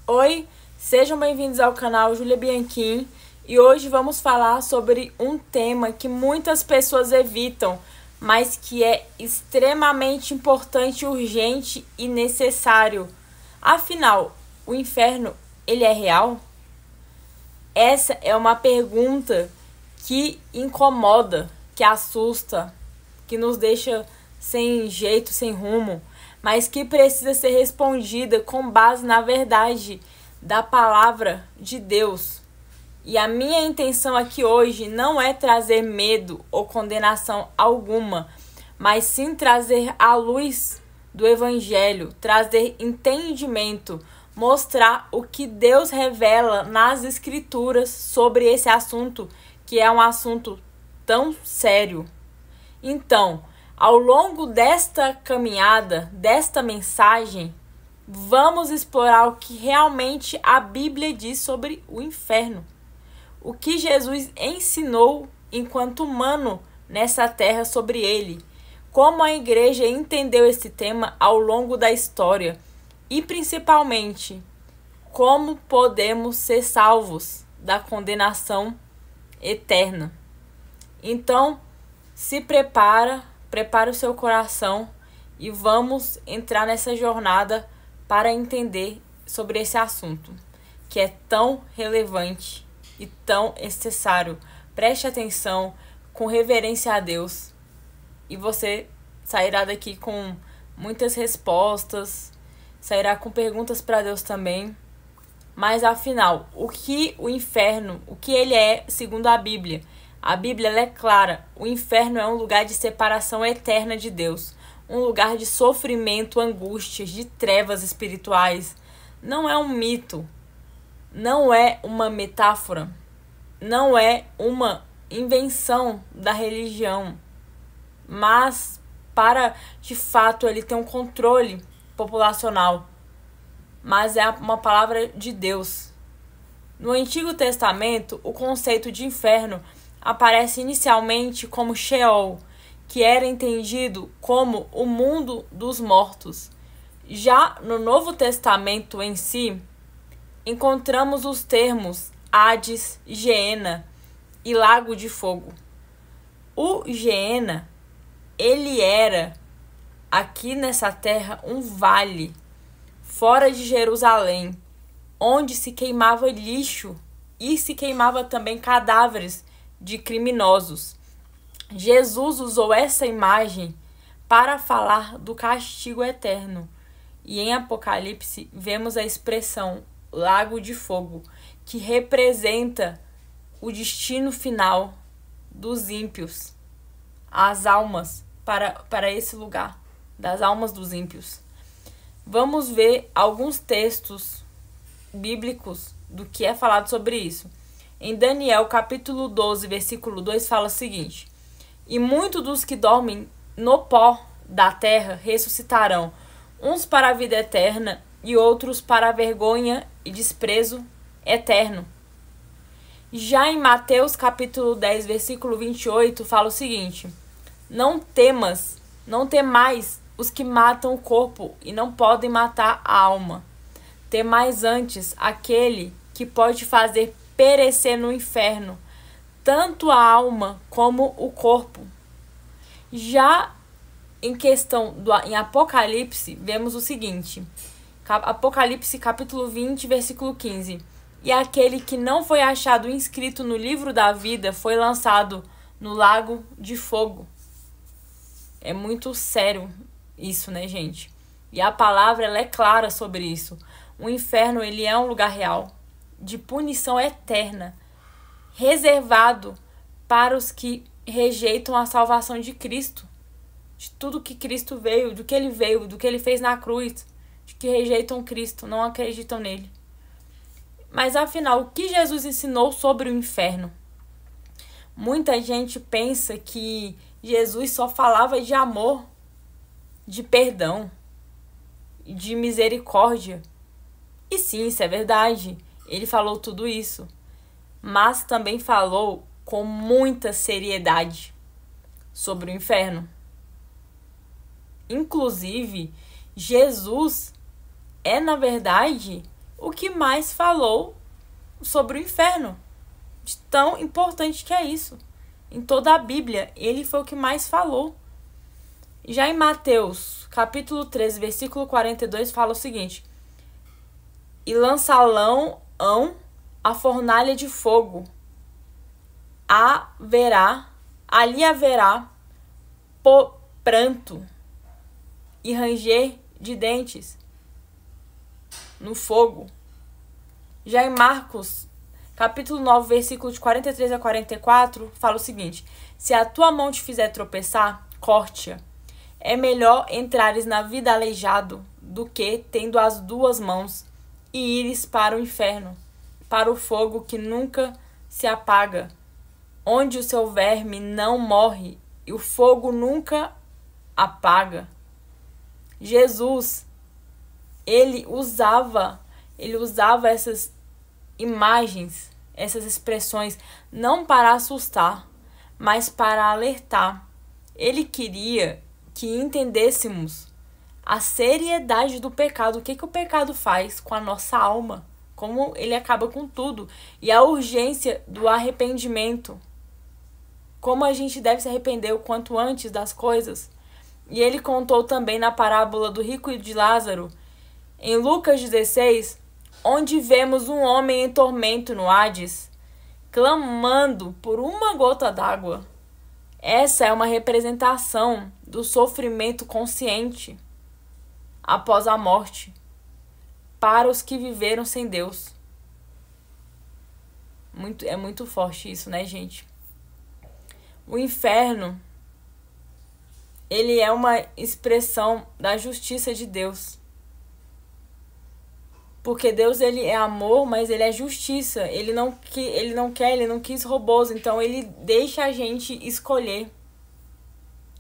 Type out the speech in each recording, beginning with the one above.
Oi, sejam bem-vindos ao canal Júlia Bianchim e hoje vamos falar sobre um tema que muitas pessoas evitam, mas que é extremamente importante, urgente e necessário. Afinal, o inferno, ele é real? Essa é uma pergunta que incomoda, que assusta, que nos deixa sem jeito, sem rumo, mas que precisa ser respondida com base na verdade da palavra de Deus. E a minha intenção aqui hoje não é trazer medo ou condenação alguma, mas sim trazer a luz do Evangelho, trazer entendimento, mostrar o que Deus revela nas Escrituras sobre esse assunto, que é um assunto tão sério. Então, ao longo desta caminhada, desta mensagem, vamos explorar o que realmente a Bíblia diz sobre o inferno. O que Jesus ensinou enquanto humano nessa terra sobre ele. Como a igreja entendeu esse tema ao longo da história. E principalmente, como podemos ser salvos da condenação eterna. Então, se prepara o seu coração e vamos entrar nessa jornada para entender sobre esse assunto, que é tão relevante e tão necessário. Preste atenção, com reverência a Deus, e você sairá daqui com muitas respostas, sairá com perguntas para Deus também. Mas afinal, o que o inferno, o que ele é segundo a Bíblia? A Bíblia ela é clara, o inferno é um lugar de separação eterna de Deus, um lugar de sofrimento, angústias, de trevas espirituais. Não é um mito, não é uma metáfora, não é uma invenção da religião, mas para, de fato, ele ter um controle populacional. Mas é uma palavra de Deus. No Antigo Testamento, o conceito de inferno aparece inicialmente como Sheol, que era entendido como o mundo dos mortos. Já no Novo Testamento em si, encontramos os termos Hades, Geena e Lago de Fogo. O Geena, ele era, aqui nessa terra, um vale, fora de Jerusalém, onde se queimava lixo e se queimava também cadáveres de criminosos. Jesus usou essa imagem para falar do castigo eterno. E em Apocalipse vemos a expressão lago de fogo, que representa o destino final dos ímpios, as almas para esse lugar, das almas dos ímpios. Vamos ver alguns textos bíblicos do que é falado sobre isso. Em Daniel, capítulo 12, versículo 2, fala o seguinte: E muitos dos que dormem no pó da terra ressuscitarão, uns para a vida eterna e outros para a vergonha e desprezo eterno. Já em Mateus, capítulo 10, versículo 28, fala o seguinte: Não temais os que matam o corpo e não podem matar a alma. Temais antes aquele que pode fazer perecer no inferno tanto a alma como o corpo. Já em Apocalipse, vemos o seguinte: Apocalipse capítulo 20, versículo 15. E aquele que não foi achado inscrito no livro da vida foi lançado no lago de fogo. É muito sério isso, né, gente? E a palavra ela é clara sobre isso. O inferno ele é um lugar real, de punição eterna, reservado para os que rejeitam a salvação de Cristo, de tudo que Cristo veio, do que ele fez na cruz, de que rejeitam Cristo, não acreditam nele. Mas afinal, o que Jesus ensinou sobre o inferno? Muita gente pensa que Jesus só falava de amor, de perdão, de misericórdia. E sim, isso é verdade. Ele falou tudo isso. Mas também falou com muita seriedade sobre o inferno. Inclusive, Jesus é, na verdade, o que mais falou sobre o inferno. De tão importante que é isso. Em toda a Bíblia, ele foi o que mais falou. Já em Mateus, capítulo 13, versículo 42, fala o seguinte: e lançá-lão a fornalha de fogo. Ali haverá pranto e ranger de dentes no fogo. Já em Marcos, capítulo 9, versículo de 43 a 44, fala o seguinte: se a tua mão te fizer tropeçar, corte-a. É melhor entrares na vida aleijado do que, tendo as duas mãos, e ires para o inferno, para o fogo que nunca se apaga, onde o seu verme não morre e o fogo nunca apaga. Jesus, ele usava essas imagens, essas expressões, não para assustar, mas para alertar. Ele queria que entendêssemos a seriedade do pecado, o que o pecado faz com a nossa alma, como ele acaba com tudo, e a urgência do arrependimento, como a gente deve se arrepender o quanto antes das coisas. E ele contou também na parábola do rico e de Lázaro, em Lucas 16, onde vemos um homem em tormento no Hades, clamando por uma gota d'água. Essa é uma representação do sofrimento consciente após a morte para os que viveram sem Deus. É muito forte isso, né, gente? O inferno, ele é uma expressão da justiça de Deus. Porque Deus, ele é amor, mas ele é justiça. Ele não quis robôs, então ele deixa a gente escolher.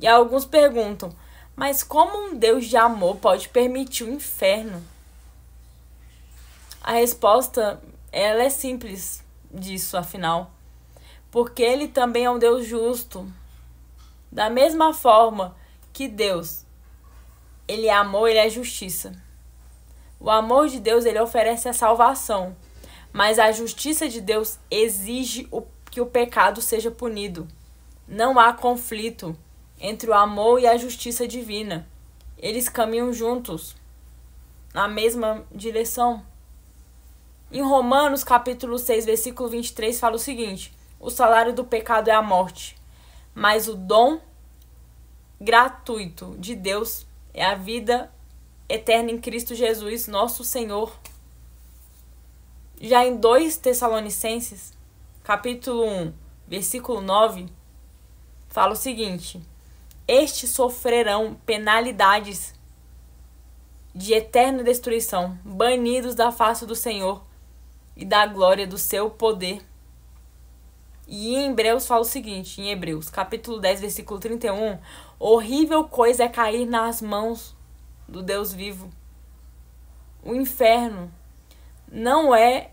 E alguns perguntam, mas como um Deus de amor pode permitir o inferno? A resposta, ela é simples disso, afinal. Porque ele também é um Deus justo. Da mesma forma que Deus, ele é amor, ele é justiça. O amor de Deus, ele oferece a salvação, mas a justiça de Deus exige que o pecado seja punido. Não há conflito entre o amor e a justiça divina. Eles caminham juntos, na mesma direção. Em Romanos, capítulo 6, versículo 23, fala o seguinte: o salário do pecado é a morte, mas o dom gratuito de Deus é a vida eterna em Cristo Jesus, nosso Senhor. Já em 2 Tessalonicenses, capítulo 1, versículo 9, fala o seguinte: estes sofrerão penalidades de eterna destruição, banidos da face do Senhor e da glória do seu poder. E em Hebreus fala o seguinte, em Hebreus, capítulo 10, versículo 31, horrível coisa é cair nas mãos do Deus vivo. O inferno não é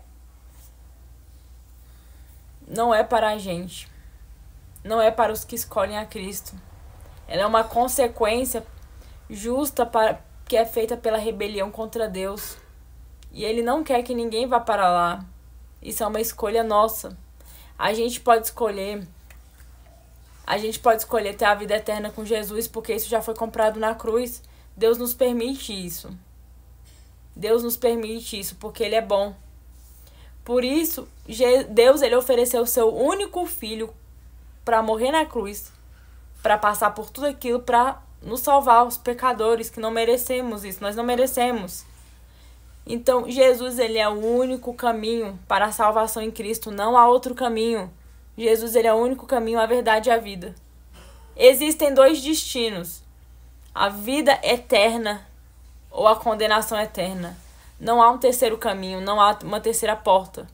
para a gente. Não é para os que escolhem a Cristo. Ela é uma consequência justa que é feita pela rebelião contra Deus. E ele não quer que ninguém vá para lá. Isso é uma escolha nossa. A gente pode escolher ter a vida eterna com Jesus, porque isso já foi comprado na cruz. Deus nos permite isso. Deus nos permite isso porque ele é bom. Por isso, Deus, ele ofereceu o seu único filho para morrer na cruz, para passar por tudo aquilo, para nos salvar, os pecadores que não merecemos isso, nós não merecemos. Então, Jesus, ele é o único caminho para a salvação em Cristo, não há outro caminho. Jesus, ele é o único caminho, a verdade e a vida. Existem 2 destinos: a vida eterna ou a condenação eterna. Não há um terceiro caminho, não há uma terceira porta.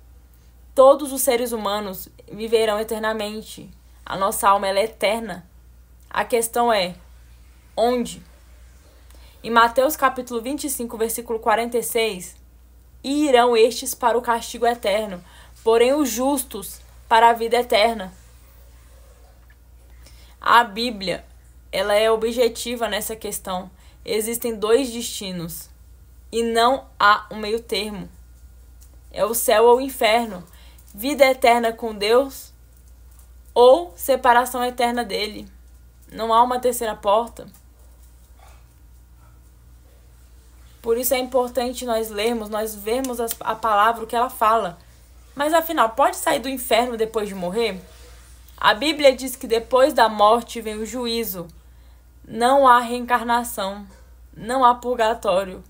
Todos os seres humanos viverão eternamente. A nossa alma, ela é eterna. A questão é, onde? Em Mateus capítulo 25, versículo 46, e irão estes para o castigo eterno, porém os justos para a vida eterna. A Bíblia, ela é objetiva nessa questão. Existem 2 destinos e não há um meio termo. É o céu ou o inferno. Vida eterna com Deus ou separação eterna dele. Não há uma terceira porta. Por isso é importante nós lermos, nós vermos a palavra, o que ela fala. Mas afinal, pode sair do inferno depois de morrer? A Bíblia diz que depois da morte vem o juízo. Não há reencarnação. Não há purgatório.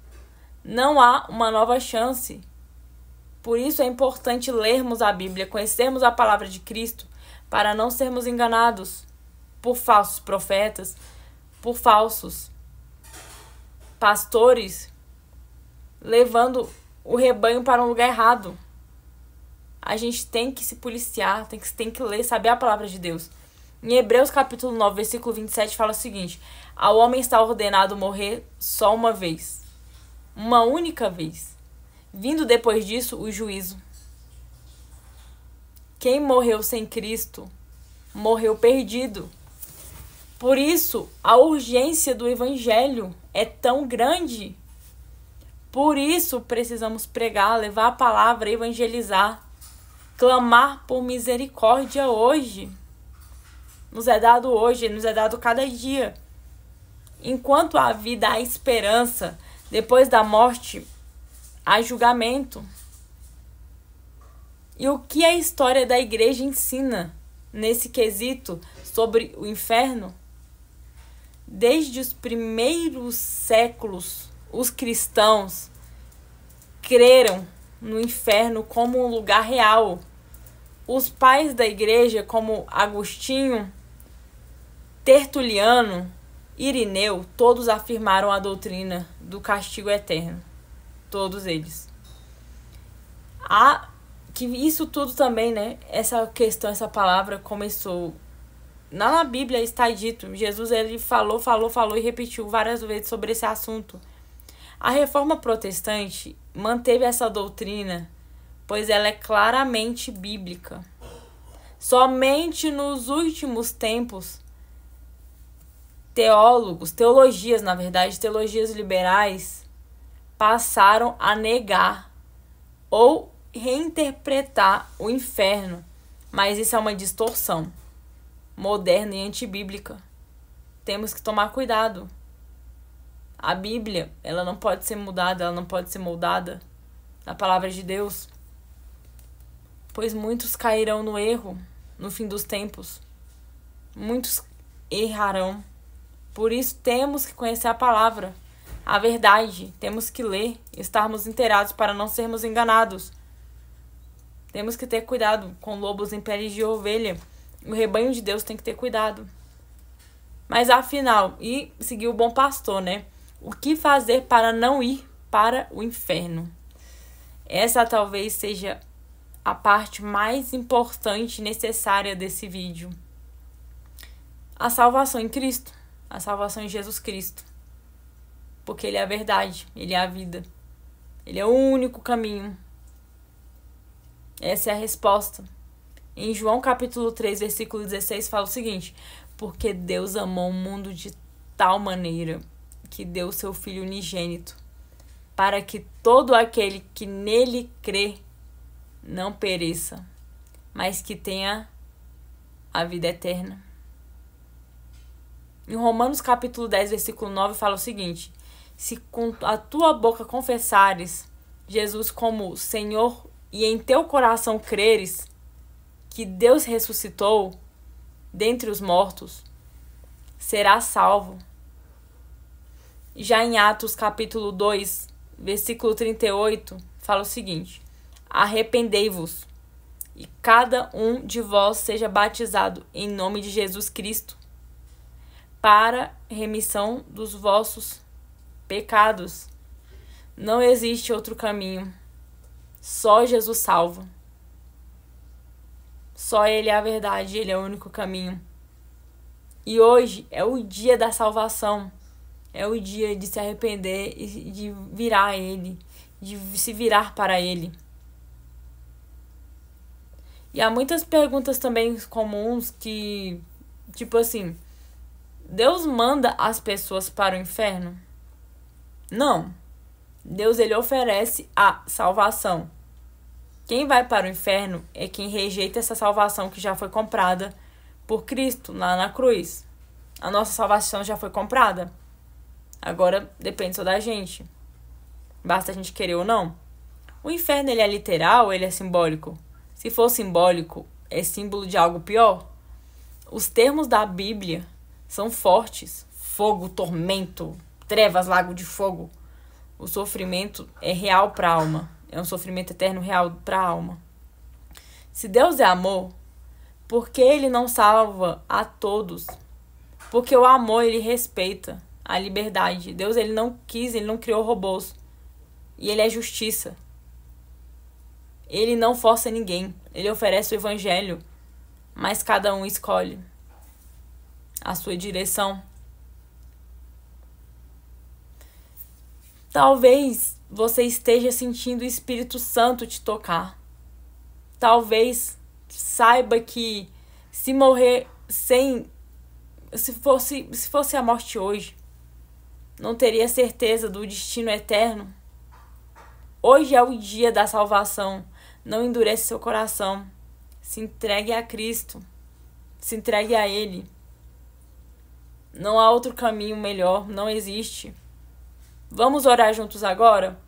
Não há uma nova chance. Por isso é importante lermos a Bíblia, conhecermos a palavra de Cristo, para não sermos enganados por falsos profetas, por falsos pastores, levando o rebanho para um lugar errado. A gente tem que se policiar, tem que ler, saber a palavra de Deus. Em Hebreus capítulo 9, versículo 27, fala o seguinte: ao homem está ordenado morrer só uma vez. Uma única vez. Vindo depois disso o juízo. Quem morreu sem Cristo, morreu perdido. Por isso, a urgência do Evangelho é tão grande. Por isso, precisamos pregar, levar a palavra, evangelizar, clamar por misericórdia hoje. Nos é dado hoje, nos é dado cada dia. Enquanto há vida, há esperança. Depois da morte, há julgamento. E o que a história da igreja ensina nesse quesito sobre o inferno? Desde os primeiros séculos, os cristãos creram no inferno como um lugar real. Os pais da igreja, como Agostinho, Tertuliano, Irineu, todos afirmaram a doutrina do castigo eterno. Todos eles. Que isso tudo também, né? Essa questão, essa palavra começou. Na Bíblia está dito. Jesus, ele falou e repetiu várias vezes sobre esse assunto. A Reforma Protestante manteve essa doutrina, pois ela é claramente bíblica. Somente nos últimos tempos, teologias liberais, passaram a negar ou reinterpretar o inferno. Mas isso é uma distorção moderna e antibíblica. Temos que tomar cuidado. A Bíblia, ela não pode ser mudada, ela não pode ser moldada na palavra de Deus, pois muitos cairão no erro no fim dos tempos. Muitos errarão. Por isso temos que conhecer a palavra, a verdade. Temos que ler, estarmos inteirados para não sermos enganados. Temos que ter cuidado com lobos em peles de ovelha. O rebanho de Deus tem que ter cuidado. Mas afinal, e seguir o bom pastor, né? O que fazer para não ir para o inferno? Essa talvez seja a parte mais importante e necessária desse vídeo. A salvação em Cristo. A salvação em Jesus Cristo. Porque Ele é a verdade, Ele é a vida. Ele é o único caminho. Essa é a resposta. Em João capítulo 3, versículo 16, fala o seguinte: porque Deus amou o mundo de tal maneira que deu seu Filho unigênito, para que todo aquele que nele crê não pereça, mas que tenha a vida eterna. Em Romanos capítulo 10, versículo 9, fala o seguinte: se com a tua boca confessares Jesus como Senhor e em teu coração creres que Deus ressuscitou dentre os mortos, serás salvo. Já em Atos capítulo 2, versículo 38, fala o seguinte: arrependei-vos e cada um de vós seja batizado em nome de Jesus Cristo para remissão dos vossos pecados. Não existe outro caminho. Só Jesus salva. Só Ele é a verdade, Ele é o único caminho. E hoje é o dia da salvação. É o dia de se arrepender e de virar a Ele, de se virar para Ele. E há muitas perguntas também comuns que, tipo assim, Deus manda as pessoas para o inferno? Não. Deus, Ele oferece a salvação. Quem vai para o inferno é quem rejeita essa salvação que já foi comprada por Cristo lá na cruz. A nossa salvação já foi comprada. Agora depende só da gente. Basta a gente querer ou não. O inferno, ele é literal ou ele é simbólico? Se for simbólico, é símbolo de algo pior? Os termos da Bíblia são fortes. Fogo, tormento, trevas, lago de fogo. O sofrimento é real para a alma. É um sofrimento eterno real para a alma. Se Deus é amor, por que Ele não salva a todos? Porque o amor, ele respeita a liberdade. Deus, ele não quis, ele não criou robôs. E ele é justiça. Ele não força ninguém. Ele oferece o evangelho, mas cada um escolhe a sua direção. Talvez você esteja sentindo o Espírito Santo te tocar. Talvez saiba que se morrer se fosse a morte hoje, não teria certeza do destino eterno. Hoje é o dia da salvação. Não endureça seu coração. Se entregue a Cristo. Se entregue a Ele. Não há outro caminho melhor. Não existe. Vamos orar juntos agora?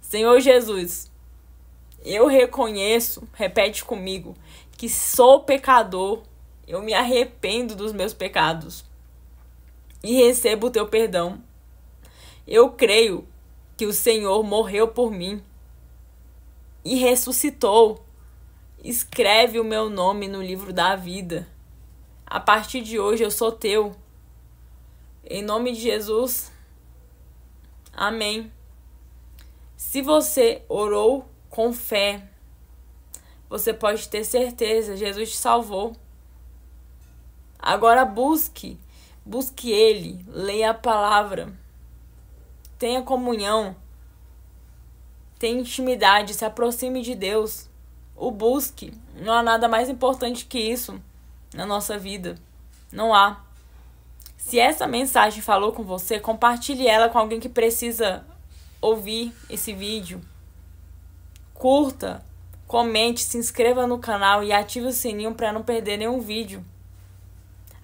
Senhor Jesus, eu reconheço, repete comigo, que sou pecador. Eu me arrependo dos meus pecados e recebo o teu perdão. Eu creio que o Senhor morreu por mim e ressuscitou. Escreve o meu nome no livro da vida. A partir de hoje eu sou teu. Em nome de Jesus. Amém. Se você orou com fé, você pode ter certeza, Jesus te salvou. Agora busque Ele, leia a palavra, tenha comunhão, tenha intimidade, se aproxime de Deus, o busque. Não há nada mais importante que isso na nossa vida, não há. Se essa mensagem falou com você, compartilhe ela com alguém que precisa ouvir esse vídeo. Curta, comente, se inscreva no canal e ative o sininho para não perder nenhum vídeo.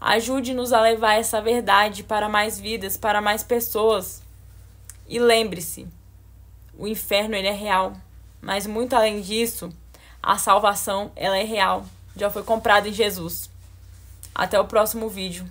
Ajude-nos a levar essa verdade para mais vidas, para mais pessoas. E lembre-se, o inferno ele é real, mas muito além disso, a salvação ela é real, já foi comprada em Jesus. Até o próximo vídeo.